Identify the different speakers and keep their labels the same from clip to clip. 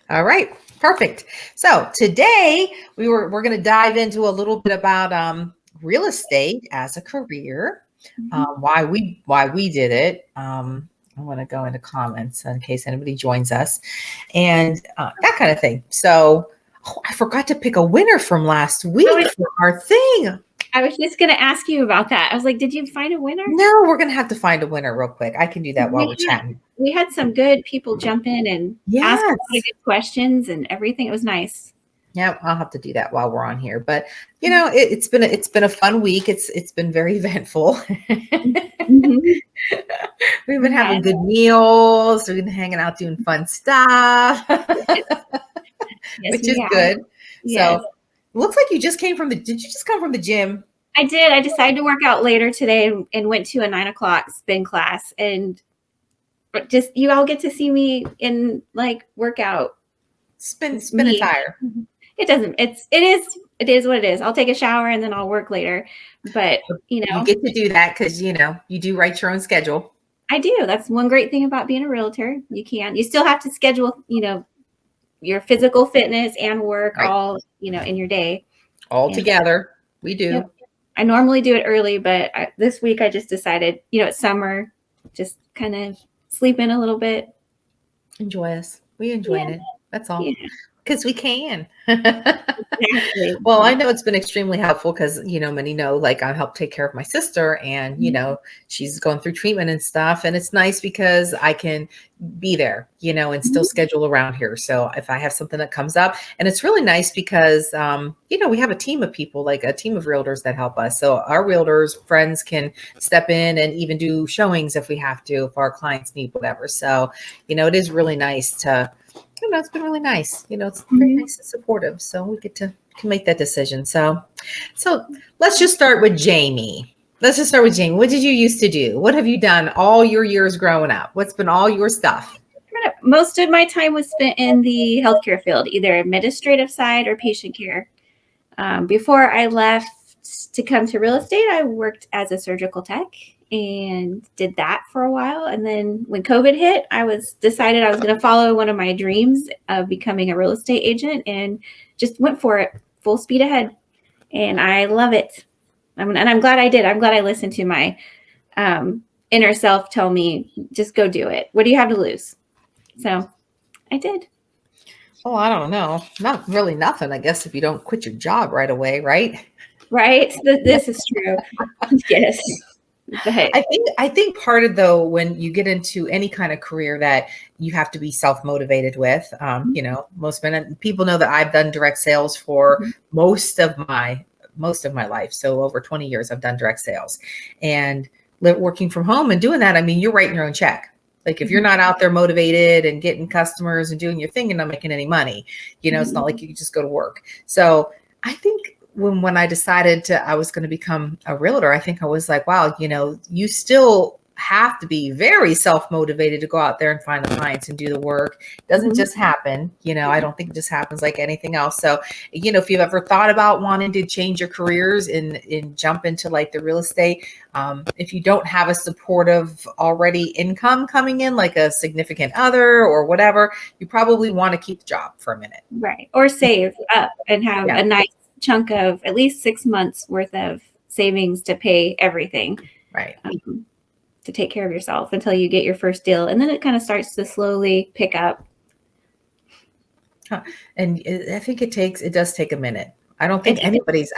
Speaker 1: All right, perfect. So today we're going to dive into a little bit about real estate as a career,
Speaker 2: Mhm.
Speaker 1: why we did it. I want to go into comments in case anybody joins us, and that kind of thing. So I forgot to pick a winner from last
Speaker 2: I
Speaker 1: week
Speaker 2: was,
Speaker 1: for our thing.
Speaker 2: I was just going to ask you about that. I was like, did you find a winner?
Speaker 1: No, we're going to have to find a winner real quick. I can do that while
Speaker 2: We
Speaker 1: we're
Speaker 2: had,
Speaker 1: chatting.
Speaker 2: we had some good people jump in and ask a lot of
Speaker 1: Yes.
Speaker 2: good questions and everything. It was nice.
Speaker 1: Yeah, I'll have to do that while we're on here. But it's been a fun week. It's been very eventful.
Speaker 2: Mhm.
Speaker 1: We've been
Speaker 2: Yeah.
Speaker 1: having good meals. We've been hanging out doing fun stuff,
Speaker 2: Yes,
Speaker 1: which
Speaker 2: we
Speaker 1: is
Speaker 2: have.
Speaker 1: good.
Speaker 2: Yes,
Speaker 1: So looks like you just came from the. Did you just come from the gym?
Speaker 2: I did. I decided to work out later today and went to a 9 o'clock spin class. And just you all get to see me in like workout
Speaker 1: Spin a
Speaker 2: me.
Speaker 1: tire.
Speaker 2: It doesn't, it is what it is. I'll take a shower and then I'll work later. But,
Speaker 1: You get to do that because you do write your own schedule
Speaker 2: I do. That's one great thing about being a realtor. You still have to schedule, your physical fitness and work
Speaker 1: right
Speaker 2: all, in your day.
Speaker 1: all
Speaker 2: And
Speaker 1: together. We
Speaker 2: yep,
Speaker 1: do.
Speaker 2: I normally do it early, but this week I just decided, it's summer, just kind of sleep in a little bit.
Speaker 1: Enjoy us. We
Speaker 2: Yeah,
Speaker 1: enjoying it. That's all.
Speaker 2: yeah,
Speaker 1: Because we can.
Speaker 2: exactly.
Speaker 1: Well, I know it's been extremely helpful because, many know like I help take care of my sister and,
Speaker 2: Mhm.
Speaker 1: she's going through treatment and stuff. And it's nice because I can be there, and still
Speaker 2: Mhm.
Speaker 1: schedule around here. So if I have something that comes up, and it's really nice because, we have a team of people, like a team of realtors that help us. So our realtors, friends can step in and even do showings if we have to, if our clients need whatever. So, it is really nice to, it's been really nice. It's very
Speaker 2: Mhm.
Speaker 1: nice and supportive. So we get to can make that decision. So let's just start with Jamie. Let's just start with Jamie. What did you used to do? What have you done all your years growing up? What's been all your stuff?
Speaker 2: Most of my time was spent in the healthcare field, either administrative side or patient care. Before I left to come to real estate, I worked as a surgical tech and did that for a while. And then when COVID hit, decided I was going to follow one of my dreams of becoming a real estate agent and just went for it full speed ahead. And I love it. And I'm glad I did. I'm glad I listened to my inner self tell me, just go do it. What do you have to lose? So I did.
Speaker 1: Oh, I don't know. Not really nothing, I guess, if you don't quit your job right away, right?
Speaker 2: Right? This is true. Yes. But
Speaker 1: I think part of though when you get into any kind of career that you have to be self-motivated with, most people know that I've done direct sales for most of my life. So over 20 years I've done direct sales and working from home and doing that. I mean, you're writing your own check. Like if you're not out there motivated and getting customers and doing your thing and not making any money, it's not like you can just go to work. So I think when I decided I was going to become a realtor, I think I was like, wow, you still have to be very self-motivated to go out there and find the clients and do the work. It doesn't just happen. I don't think it just happens like anything else. So, if you've ever thought about wanting to change your careers and jump into like the real estate, if you don't have a supportive already income coming in, like a significant other or whatever, you probably want to keep the job for a minute.
Speaker 2: right. Or save up and have
Speaker 1: Yeah,
Speaker 2: a nice chunk of at least 6 months worth of savings to pay everything,
Speaker 1: right.
Speaker 2: to take care of yourself until you get your first deal. And then it kind of starts to slowly pick up.
Speaker 1: Huh. And I think it does take a minute.
Speaker 2: It,
Speaker 1: I don't think anybody's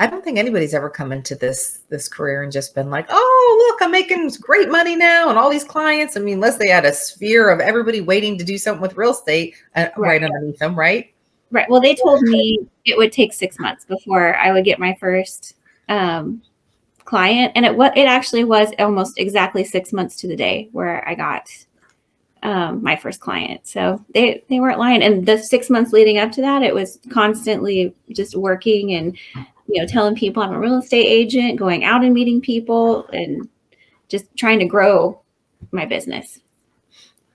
Speaker 1: ever come into this career and just been like, oh, look, I'm making great money now and all these clients. I mean, unless they had a sphere of everybody waiting to do something with real estate
Speaker 2: right.
Speaker 1: right underneath them, right?
Speaker 2: Right. Well, they told me it would take 6 months before I would get my first client. And it actually was almost exactly 6 months to the day where I got my first client. So they weren't lying. And the 6 months leading up to that, it was constantly just working and, telling people I'm a real estate agent, going out and meeting people and just trying to grow my business.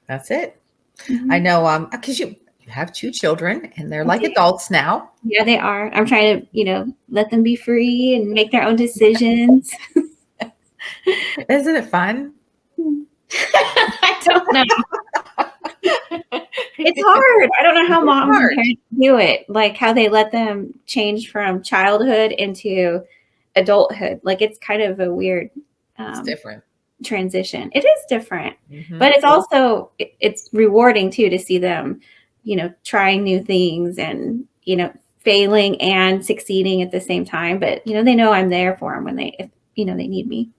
Speaker 1: That's it. I
Speaker 2: Mhm.
Speaker 1: know, because you have two children and they're
Speaker 2: I
Speaker 1: like
Speaker 2: do.
Speaker 1: adults now.
Speaker 2: Yeah, they are. I'm trying to, let them be free and make their own decisions.
Speaker 1: Isn't it fun?
Speaker 2: I don't know. It's hard. I don't know how
Speaker 1: It's
Speaker 2: moms and
Speaker 1: hard.
Speaker 2: parents do it, like how they let them change from childhood into adulthood. Like it's kind of a weird
Speaker 1: It's different.
Speaker 2: transition. It is different,
Speaker 1: Mhm.
Speaker 2: but it's also it's rewarding too to see them, trying new things and failing and succeeding at the same time. But they know I'm there for them when if they need me.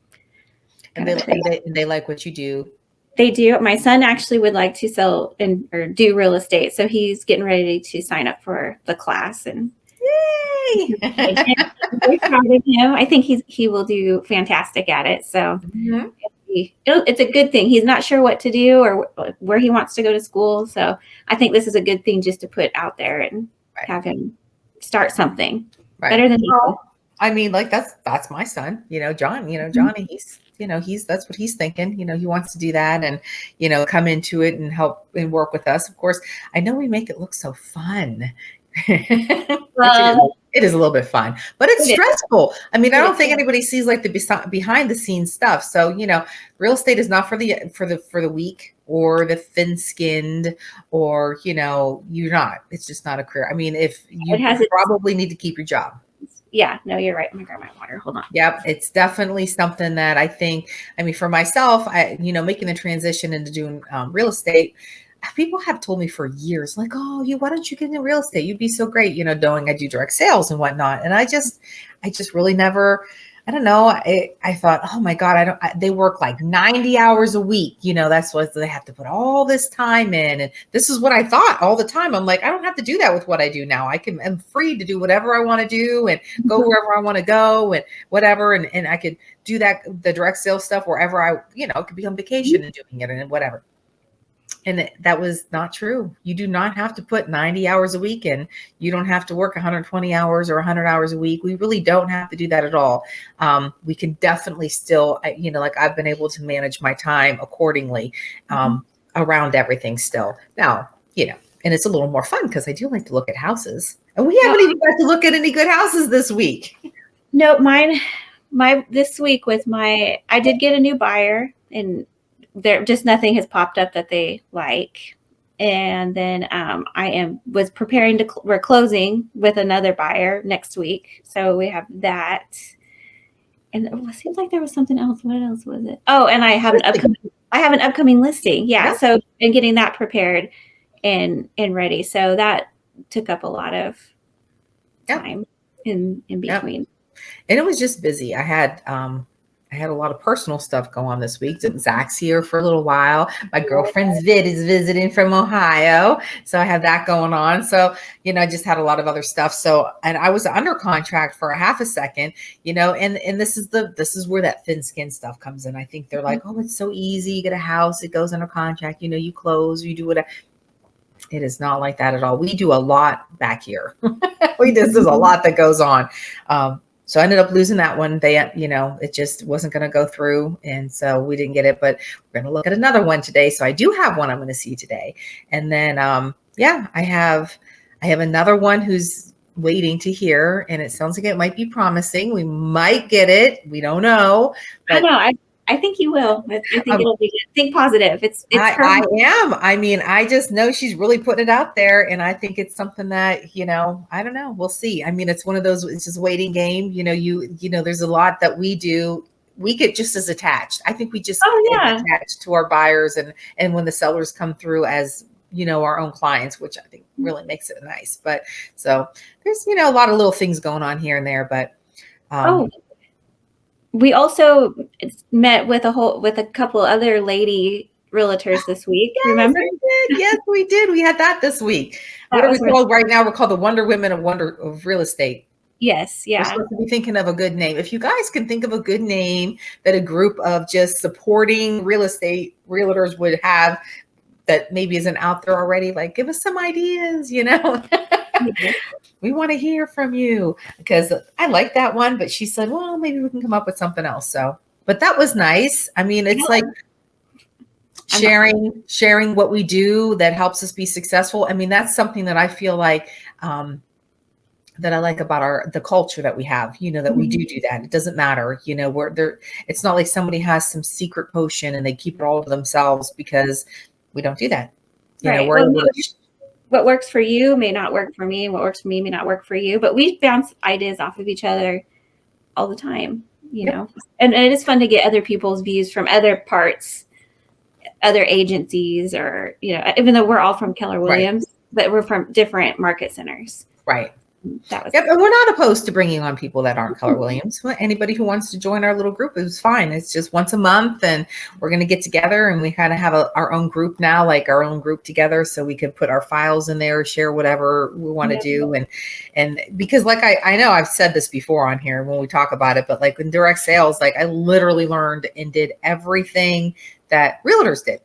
Speaker 1: And
Speaker 2: Kind of a thing.
Speaker 1: they like what you do.
Speaker 2: They do. My son actually would like to sell or do real estate, so he's getting ready to sign up for the class. And
Speaker 1: Yay!
Speaker 2: I'm very proud of him. I think he will do fantastic at it. So
Speaker 1: Mhm.
Speaker 2: it's a good thing. He's not sure what to do or where he wants to go to school. So I think this is a good thing just to put out there and
Speaker 1: Right.
Speaker 2: have him start something
Speaker 1: Right.
Speaker 2: better than
Speaker 1: Well, I mean, like that's my son, John, Johnny, that's what he's thinking. He wants to do that and, come into it and help and work with us. Of course, I know we make it look so fun. Which it is a little bit fun, but it's stressful. I mean, I don't think anybody sees like the behind the scenes stuff. So, real estate is not for the weak or the thin skinned or, you're not. It's just not a career. I mean, if you probably need to keep your job.
Speaker 2: Yeah, no, you're right. I'm gonna grab my water. Hold on.
Speaker 1: Yep. It's definitely something that I think, for myself, making the transition into doing real estate, people have told me for years, like, oh, why don't you get into real estate? You'd be so great, knowing I do direct sales and whatnot. And I just really never, I don't know. I thought, oh my God, they work like 90 hours a week. That's what they have to put all this time in. And this is what I thought all the time. I'm like, I don't have to do that with what I do now. I'm free to do whatever I want to do and go wherever I want to go and whatever. And I could do the direct sales stuff wherever it could be on vacation and doing it and whatever. And that was not true. You do not have to put 90 hours a week in. You don't have to work 120 hours or 100 hours a week. We really don't have to do that at all. We can definitely still, like I've been able to manage my time accordingly around everything still. Now, and it's a little more fun because I do like to look at houses. And we haven't even got to look at any good houses this week.
Speaker 2: No, this week I did get a new buyer and there just nothing has popped up that they like. And then was preparing we're closing with another buyer next week. So we have that. And it seems like there was something else. What else was it? Oh, and I have an upcoming listing. Yeah. So and getting that prepared and ready. So that took up a lot of time in between.
Speaker 1: Yep. And it was just busy. I had a lot of personal stuff go on this week. Zach's here for a little while. My girlfriend's Vid is visiting from Ohio. So I have that going on. So, I just had a lot of other stuff. So, and I was under contract for a half a second, and this is where that thin skin stuff comes in. I think they're like, oh, it's so easy. You get a house, it goes under contract, you close, you do whatever. It is not like that at all. We do a lot back here. There's a lot that goes on. So I ended up losing that one. It just wasn't going to go through. And so we didn't get it, but we're going to look at another one today. So I do have one I'm going to see today. And then, I have another one who's waiting to hear, and it sounds like it might be promising. We might get it. We don't know. But
Speaker 2: I think you will. I think it'll be good. Think positive. It's
Speaker 1: I am. I mean, I just know she's really putting it out there, and I think it's something that, I don't know. We'll see. I mean, it's one of those, it's just a waiting game. There's a lot that we do. We get just as attached. I think we just get attached to our buyers and when the sellers come through as, our own clients, which I think really makes it nice. But so there's, a lot of little things going on here and there, but
Speaker 2: we also met with a couple other lady realtors this week.
Speaker 1: Yes,
Speaker 2: remember?
Speaker 1: Yes, we did. We had that this week. What are we called right now? We're called the Wonder Women of Real Estate.
Speaker 2: Yes, yeah.
Speaker 1: We're supposed to be thinking of a good name. If you guys can think of a good name that a group of just supporting real estate realtors would have that maybe isn't out there already, like give us some ideas, We want to hear from you, because I like that one, but she said, well, maybe we can come up with something else. So, but that was nice. I mean, it's like sharing what we do that helps us be successful. I mean, that's something that I feel like, that I like about the culture that we have, that we do that. It doesn't matter, we're there. It's not like somebody has some secret potion and they keep it all to themselves, because we don't do that. You know,
Speaker 2: Right.
Speaker 1: we're
Speaker 2: Well,
Speaker 1: able to,
Speaker 2: what works for you may not work for me. What works for me may not work for you. But we bounce ideas off of each other all the time, you
Speaker 1: Yep.
Speaker 2: know. And it is fun to get other people's views from other parts, other agencies, or, you know, even though we're all from Keller Williams, but we're from different market centers.
Speaker 1: right.
Speaker 2: That was
Speaker 1: Yep, and we're not opposed to bringing on people that aren't Keller Williams. Anybody who wants to join our little group is fine. It's just once a month, and we're going to get together, and we kind of have our own group now, like our own group together, so we can put our files in there, share whatever we want to do, and because like I know I've said this before on here when we talk about it, but like in direct sales, like I literally learned and did everything that realtors did.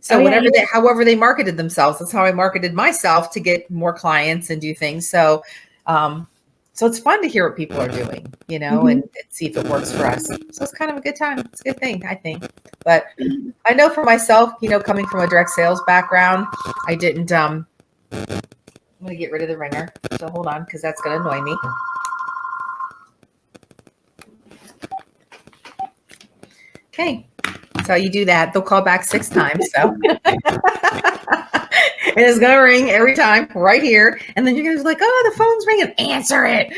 Speaker 1: So however they marketed themselves, that's how I marketed myself to get more clients and do things. So it's fun to hear what people are doing, you know, and see if it works for us. So it's kind of a good time. It's a good thing, I think. But I know for myself, you know, coming from a direct sales background, I didn't, I'm going to get rid of the ringer. So hold on, because that's going to annoy me. Okay. So you do that. They'll call back 6 times. So and it's going to ring every time right here. And then you're going to be like, oh, the phone's ringing. Answer it.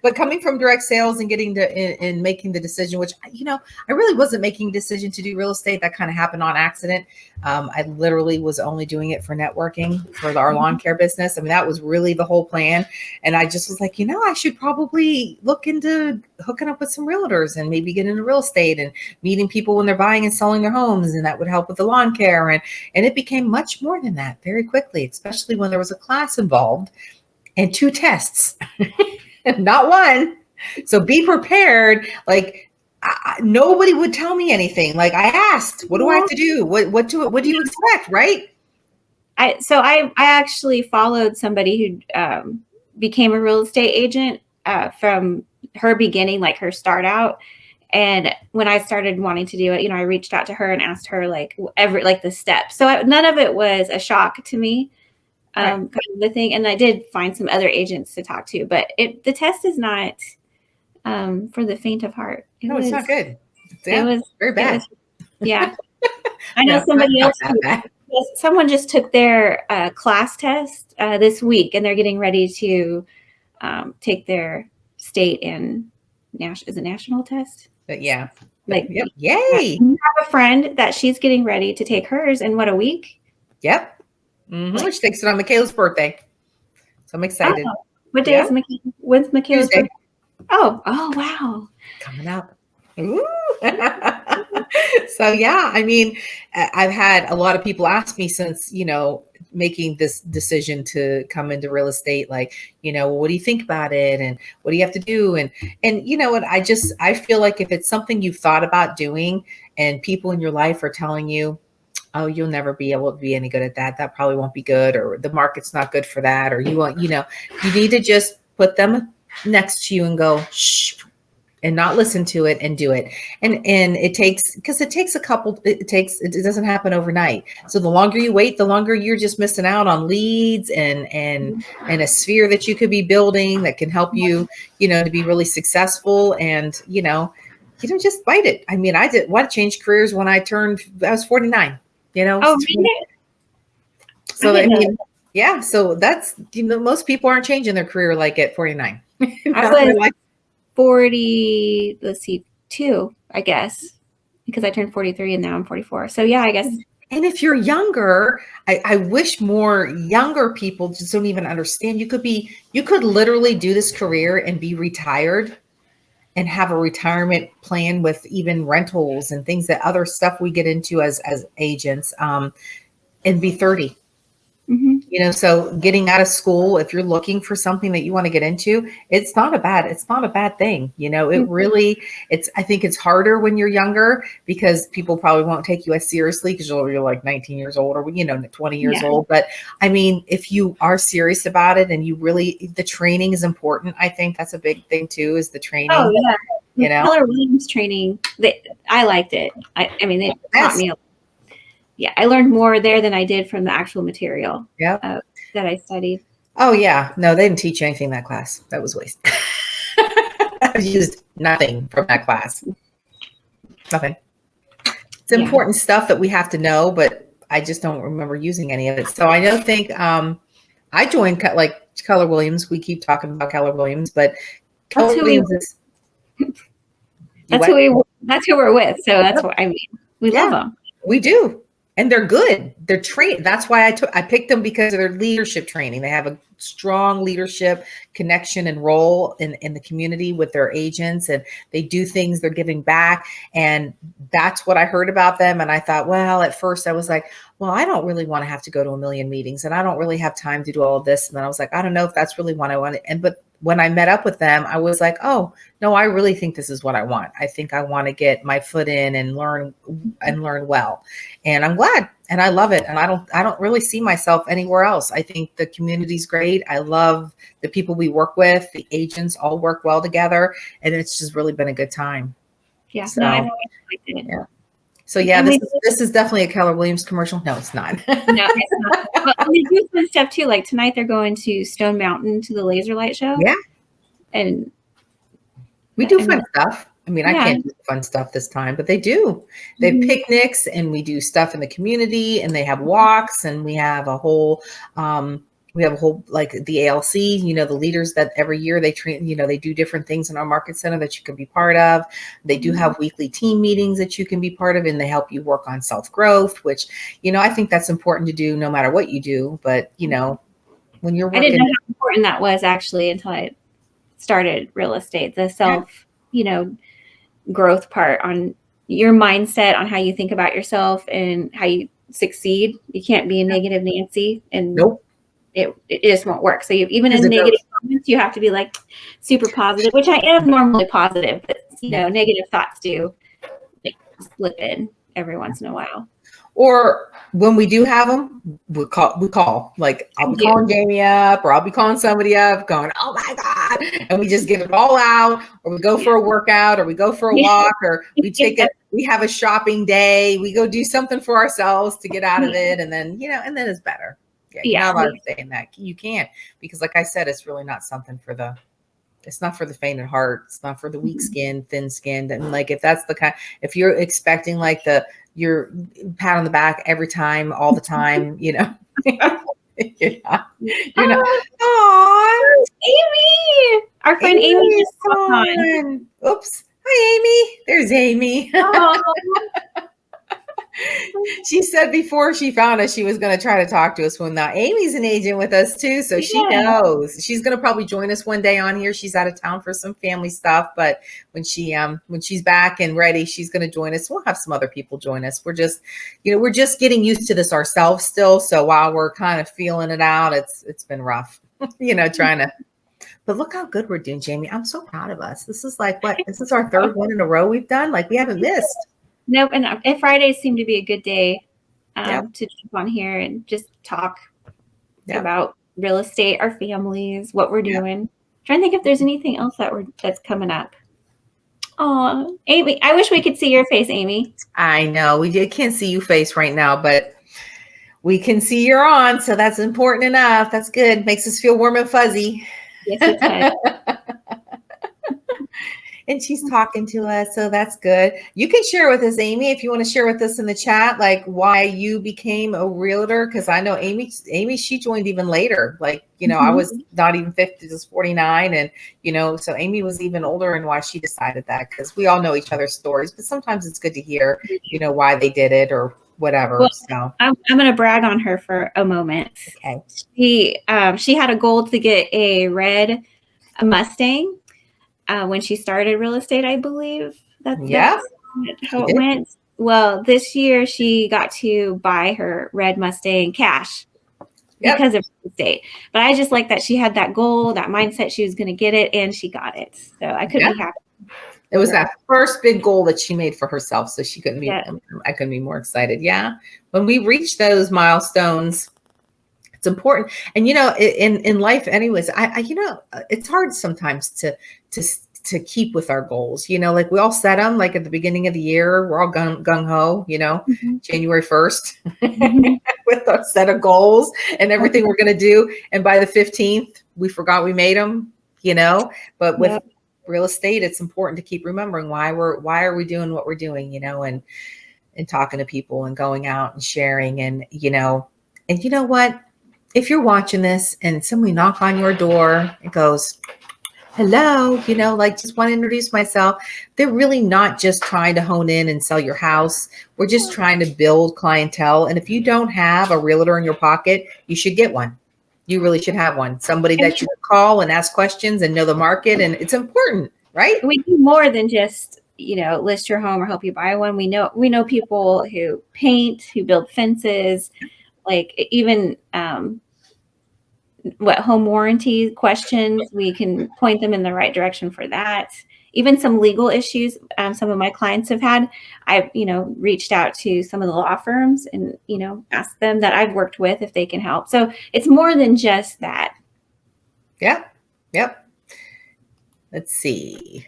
Speaker 1: But coming from direct sales and getting to and making the decision, which, you know, I really wasn't making a decision to do real estate. That kind of happened on accident. I literally was only doing it for networking for our lawn care business. I mean, that was really the whole plan. And I just was like, you know, I should probably look into hooking up with some realtors and maybe get into real estate and meeting people when they're buying and selling their homes. And that would help with the lawn care. And it became much more than that very quickly, especially when there was a class involved and 2 tests. Not one. So be prepared. Like nobody would tell me anything. Like I asked, what do I have to do? What do you expect? Right.
Speaker 2: I actually followed somebody who became a real estate agent from her beginning, like her start out. And when I started wanting to do it, you know, I reached out to her and asked her like the steps. So none of it was a shock to me. Kind of the thing. And I did find some other agents to talk to, but the test is not for the faint of heart.
Speaker 1: It's not good.
Speaker 2: It was
Speaker 1: very bad.
Speaker 2: I know somebody else. Someone just took their class test this week, and they're getting ready to take their state and national test.
Speaker 1: But yeah.
Speaker 2: Like,
Speaker 1: yep. Yay.
Speaker 2: I have a friend that she's getting ready to take hers in what, a week?
Speaker 1: Yep. Mm-hmm. She takes it on Michaela's birthday. So I'm excited.
Speaker 2: Oh, what day is when's Michaela's birthday? Oh, wow.
Speaker 1: Coming up. Ooh. So yeah, I mean, I've had a lot of people ask me since, you know, making this decision to come into real estate, like, you know, what do you think about it? And what do you have to do? And you know what, I feel like if it's something you've thought about doing and people in your life are telling you, oh, you'll never be able to be any good at that. That probably won't be good, or the market's not good for that, or you want, you know, you need to just put them next to you and go, shh, and not listen to it and do it. And it takes, because it doesn't happen overnight. So the longer you wait, the longer you're just missing out on leads and a sphere that you could be building that can help you, you know, to be really successful. And, you know, just bite it. I mean, I change careers when I was 49. You know, so I mean, yeah. So that's, you know, most people aren't changing their career like at 49.
Speaker 2: I was like 40. Let's see, 2, I guess, because I turned 43 and now I'm 44. So yeah, I guess.
Speaker 1: And if you're younger, I wish more younger people just don't even understand. You could literally do this career and be retired and have a retirement plan with even rentals and things, that other stuff we get into as agents, and be 30.
Speaker 2: Mm-hmm.
Speaker 1: You know, so getting out of school, if you're looking for something that you want to get into, it's not a bad thing. You know, it really, I think it's harder when you're younger because people probably won't take you as seriously because you're like 19 years old or, you know, 20 years old. But I mean, if you are serious about it and you really, the training is important. I think that's a big thing too, is the training.
Speaker 2: Oh yeah.
Speaker 1: You know,
Speaker 2: Keller Williams training, I liked it. I mean, it taught me a lot. Yeah, I learned more there than I did from the actual material that I studied.
Speaker 1: Oh, yeah. No, they didn't teach you anything in that class. That was waste. I've used nothing from that class. Nothing. It's important stuff that we have to know, but I just don't remember using any of it. So I don't think I joined like Keller Williams. We keep talking about Keller Williams, but
Speaker 2: That's
Speaker 1: Keller
Speaker 2: who we
Speaker 1: Williams is.
Speaker 2: that's who we're with. So that's what I mean. We love them.
Speaker 1: We do. And they're good. They're trained. That's why I picked them, because of their leadership training. They have a strong leadership connection and role in the community with their agents, and they do things, they're giving back. And that's what I heard about them. And I thought, well, at first I was like, well, I don't really want to have to go to a million meetings, and I don't really have time to do all of this. And then I was like, I don't know if that's really what I want. But when I met up with them, I was like, oh no, I really think this is what I want. I think I want to get my foot in and learn well. And I'm glad, and I love it. And I don't really see myself anywhere else. I think the community's great. I love the people we work with. The agents all work well together, and it's just really been a good time.
Speaker 2: Yeah.
Speaker 1: So,
Speaker 2: No, I've always liked it.
Speaker 1: yeah. So yeah, this is definitely a Keller Williams commercial. No, it's not.
Speaker 2: No, it's not. But we do fun stuff too. Like tonight, they're going to Stone Mountain to the laser light show.
Speaker 1: Yeah.
Speaker 2: And
Speaker 1: we do fun stuff. I mean, I
Speaker 2: Yeah.
Speaker 1: can't do fun stuff this time, but they do. They have
Speaker 2: Mhm.
Speaker 1: picnics, and we do stuff in the community, and they have walks, and we have a whole like the ALC, the leaders that every year they train, they do different things in our market center that you can be part of. They do have weekly team meetings that you can be part of, and they help you work on self-growth, which, I think that's important to do no matter what you do. But, when you're
Speaker 2: I
Speaker 1: working,
Speaker 2: didn't know how important that was actually until I started real estate. The self, growth part on your mindset, on how you think about yourself and how you succeed. You can't be a negative Nancy, and
Speaker 1: nope.
Speaker 2: it just won't work. So even in
Speaker 1: Because it
Speaker 2: negative moments, you have to be like super positive, which I am normally positive, but negative thoughts do slip in every once in a while.
Speaker 1: Or when we do have them, we call. Like, I'll be calling Jamie up, or I'll be calling somebody up going, oh my God. And we just get it all out, or we go for a workout, or we go for a walk, or we have a shopping day. We go do something for ourselves to get out of it. And then, and then it's better. Yeah. You're not allowed to say that. You can't, because like I said, it's really not something it's not for the faint at heart. It's not for the weak skinned, thin skinned. And like, if that's if you're expecting like your pat on the back every time, all the time, you're not.
Speaker 2: Oh, Amy, our friend Amy just popped on.
Speaker 1: Oops. Hi, Amy. There's Amy. She said before she found us, she was going to try to talk to us. Well, now Amy's an agent with us too, so she knows. She's going to probably join us one day on here. She's out of town for some family stuff, but when she's back and ready, she's going to join us. We'll have some other people join us. We're just, we're just getting used to this ourselves still. So while we're kind of feeling it out, it's been rough, trying to. But look how good we're doing, Jamie. I'm so proud of us. This is like this is our third one in a row we've done. Like, we haven't missed.
Speaker 2: Nope. And Fridays seem to be a good day to jump on here and just talk about real estate, our families, what we're doing. Trying to think if there's anything else that's coming up. Oh, Amy, I wish we could see your face, Amy.
Speaker 1: I know we can't see you face right now, but we can see you're on. So that's important enough. That's good. Makes us feel warm and fuzzy.
Speaker 2: Yes, it does.
Speaker 1: And she's talking to us, so that's good. You can share with us, Amy, if you want to share with us in the chat, like why you became a realtor. Because I know Amy, she joined even later. Like, I was not even 50, just 49, and so Amy was even older, and why she decided that. Because we all know each other's stories, but sometimes it's good to hear, why they did it or whatever.
Speaker 2: Well,
Speaker 1: so
Speaker 2: I'm going to brag on her for a moment.
Speaker 1: Okay.
Speaker 2: She had a goal to get a red Mustang. When she started real estate, I believe that's how it went. Well, this year she got to buy her red Mustang cash because of real estate. But I just like that she had that goal, that mindset. She was going to get it, and she got it. So I couldn't be happy.
Speaker 1: It was that first big goal that she made for herself. So she couldn't be. I couldn't be more excited. Yeah, when we reach those milestones, it's important. And in life anyways, I it's hard sometimes to keep with our goals, like we all set them like at the beginning of the year, we're all gung-ho, January 1st with a set of goals and everything we're going to do. And by the 15th, we forgot we made them, but with real estate, it's important to keep remembering why are we doing what we're doing, and talking to people and going out and sharing. And you know what? If you're watching this and somebody knock on your door and goes, hello, like just want to introduce myself. They're really not just trying to hone in and sell your house. We're just trying to build clientele. And if you don't have a realtor in your pocket, you should get one. You really should have one. Somebody that you can call and ask questions and know the market. And it's important, right?
Speaker 2: We do more than just, list your home or help you buy one. We know people who paint, who build fences, like even home warranty questions. We can point them in the right direction for that. Even some legal issues some of my clients have had. I've, reached out to some of the law firms and, asked them that I've worked with if they can help. So it's more than just that.
Speaker 1: Yeah. Yep. Let's see.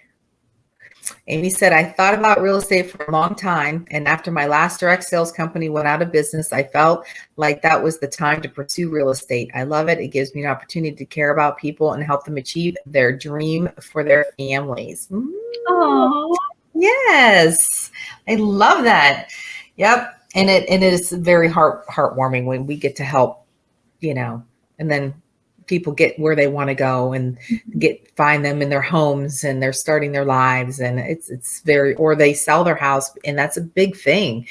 Speaker 1: Amy said, I thought about real estate for a long time. And after my last direct sales company went out of business, I felt like that was the time to pursue real estate. I love it. It gives me an opportunity to care about people and help them achieve their dream for their families.
Speaker 2: Oh,
Speaker 1: yes. I love that. Yep. And it is very heartwarming when we get to help, and then people get where they want to go and find them in their homes and they're starting their lives. And it's or they sell their house. And that's a big thing,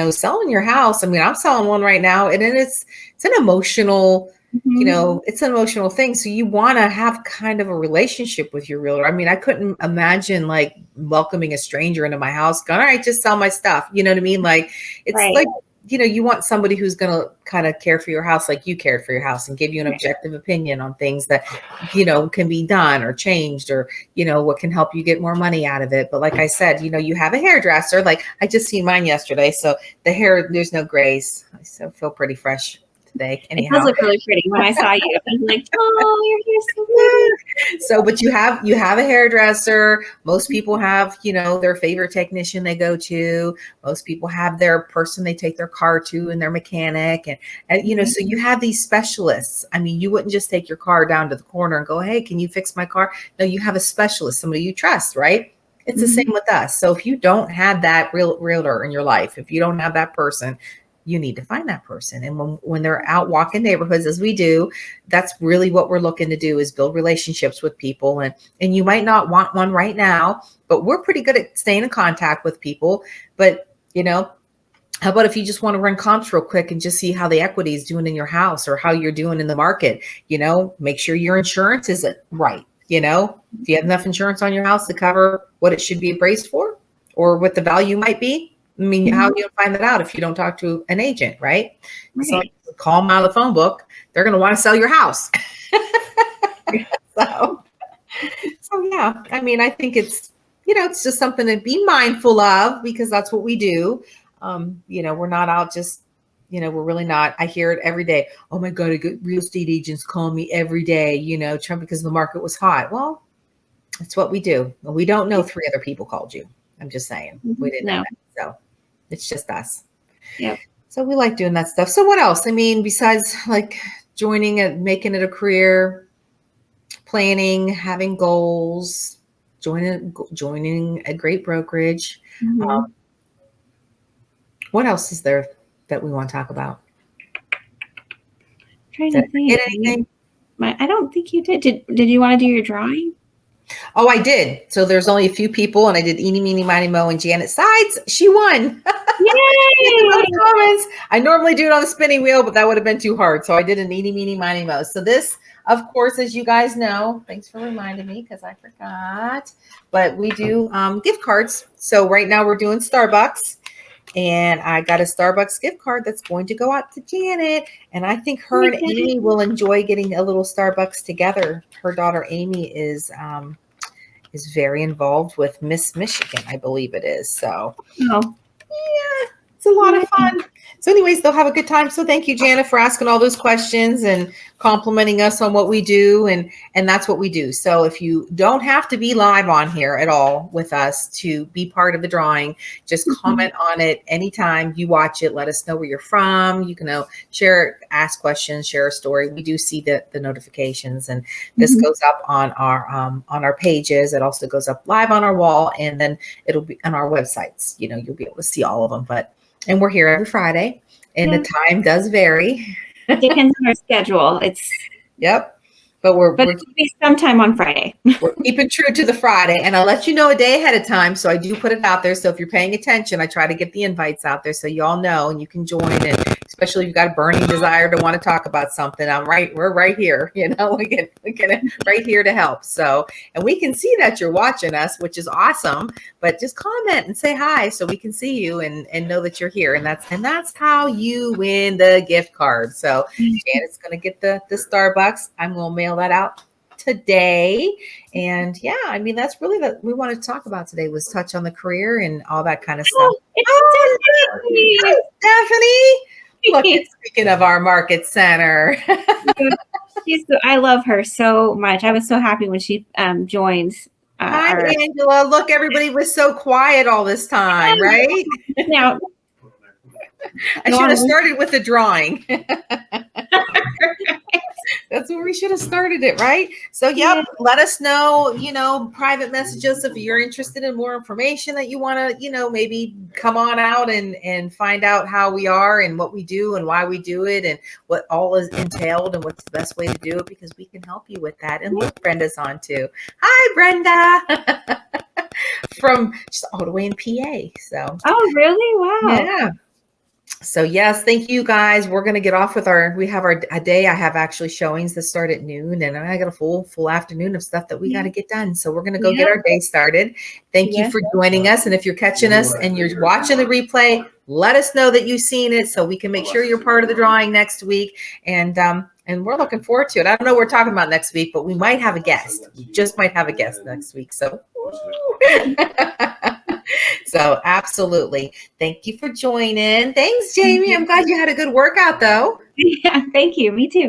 Speaker 1: selling your house. I mean, I'm selling one right now and it's an emotional, it's an emotional thing. So you want to have kind of a relationship with your realtor. I mean, I couldn't imagine like welcoming a stranger into my house going, all right, just sell my stuff. You know what I mean? Like, it's
Speaker 2: right.
Speaker 1: like, you want somebody who's going to kind of care for your house like you cared for your house and give you an objective opinion on things that, can be done or changed or, what can help you get more money out of it. But like I said, you have a hairdresser, like I just seen mine yesterday. So the hair, there's no grays. I still feel pretty fresh today. Anyhow.
Speaker 2: It does look really pretty. When I saw you, I was like, oh, your hair's so pretty.
Speaker 1: So, but you have a hairdresser. Most people have, their favorite technician they go to. Most people have their person they take their car to and their mechanic. And so you have these specialists. I mean, you wouldn't just take your car down to the corner and go, hey, can you fix my car? No, you have a specialist, somebody you trust, right? It's the same with us. So if you don't have that realtor in your life, if you don't have that person, you need to find that person. And when they're out walking neighborhoods, as we do, that's really what we're looking to do, is build relationships with people. And you might not want one right now, but we're pretty good at staying in contact with people. But, how about if you just want to run comps real quick and just see how the equity is doing in your house or how you're doing in the market, make sure your insurance is right. If you have enough insurance on your house to cover what it should be appraised for or what the value might be. I mean, how do you find that out if you don't talk to an agent, right? So call them out of the phone book. They're going to want to sell your house. so yeah, I mean, I think it's, it's just something to be mindful of because that's what we do. We're not out just, we're really not. I hear it every day. Oh my God, I get real estate agents calling me every day, Trump, because the market was hot. Well, that's what we do. We don't know 3 other people called you. I'm just saying. We didn't know that. So it's just us.
Speaker 2: Yep.
Speaker 1: So we like doing that stuff. So what else? I mean, besides like joining it, making it a career, planning, having goals, joining a great brokerage. What else is there that we want to talk about?
Speaker 2: I'm trying to think.
Speaker 1: Anything?
Speaker 2: I don't think you did. Did you want to do your drawing?
Speaker 1: Oh, I did. So there's only a few people, and I did Eeny, Meeny, Miny, Mo, and Janet Sides. She won.
Speaker 2: Yay!
Speaker 1: Comments. I normally do it on the spinning wheel, but that would have been too hard. So I did an Eeny, Meeny, Miny, Mo. So this, of course, as you guys know, thanks for reminding me because I forgot, but we do gift cards. So right now we're doing Starbucks. And I got a Starbucks gift card that's going to go out to Janet. And I think her and Amy will enjoy getting a little Starbucks together. Her daughter, Amy, is very involved with Miss Michigan, I believe it is. So, yeah, it's a lot of fun. So anyways, they'll have a good time. So thank you, Jana, for asking all those questions and complimenting us on what we do. And that's what we do. So if you don't have to be live on here at all with us to be part of the drawing, just comment on it anytime you watch it. Let us know where you're from. You can share, ask questions, share a story. We do see the notifications, and this goes up on our pages. It also goes up live on our wall, and then it'll be on our websites. You'll be able to see all of them. And we're here every Friday, and the time does vary.
Speaker 2: Depends on our schedule.
Speaker 1: Yep. But we're
Speaker 2: sometime on Friday.
Speaker 1: We're keeping true to the Friday, and I'll let you know a day ahead of time. So I do put it out there. So if you're paying attention, I try to get the invites out there so you all know and you can join. And especially if you've got a burning desire to want to talk about something, we're right here. We can right here to help. So, and we can see that you're watching us, which is awesome. But just comment and say hi so we can see you and know that you're here. And that's how you win the gift card. So Janet's gonna get the Starbucks. I'm gonna mail that out today. And yeah, I mean, that's really what we wanted to talk about today, was touch on the career and all that kind of stuff. Stephanie, look, speaking of our market center.
Speaker 2: I love her so much. I was so happy when she joined.
Speaker 1: Hi, Angela. Look, everybody was so quiet all this time, right?
Speaker 2: Now,
Speaker 1: I should have started with the drawing. That's where we should have started it, right? So, let us know, private messages if you're interested in more information that you want to, maybe come on out and find out how we are and what we do and why we do it and what all is entailed and what's the best way to do it, because we can help you with that. And look, Brenda's on too. Hi, Brenda. From just all the way in PA. So.
Speaker 2: Oh, really? Wow.
Speaker 1: Yeah. So yes, thank you guys. We're going to get off with we have a day. I have actually showings that start at noon, and I got a full afternoon of stuff that we got to get done. So we're going to go get our day started. Thank you for joining us. And if you're catching us and you're watching the replay, let us know that you've seen it so we can make sure you're part of the drawing next week. And we're looking forward to it. I don't know what we're talking about next week, but we might have a guest. We just might have a guest next week. So so absolutely. Thank you for joining. Thanks, Jamie. I'm glad you had a good workout though.
Speaker 2: Yeah, thank you. Me too.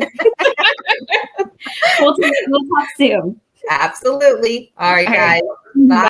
Speaker 2: We'll talk soon.
Speaker 1: Absolutely. All right, guys. Bye.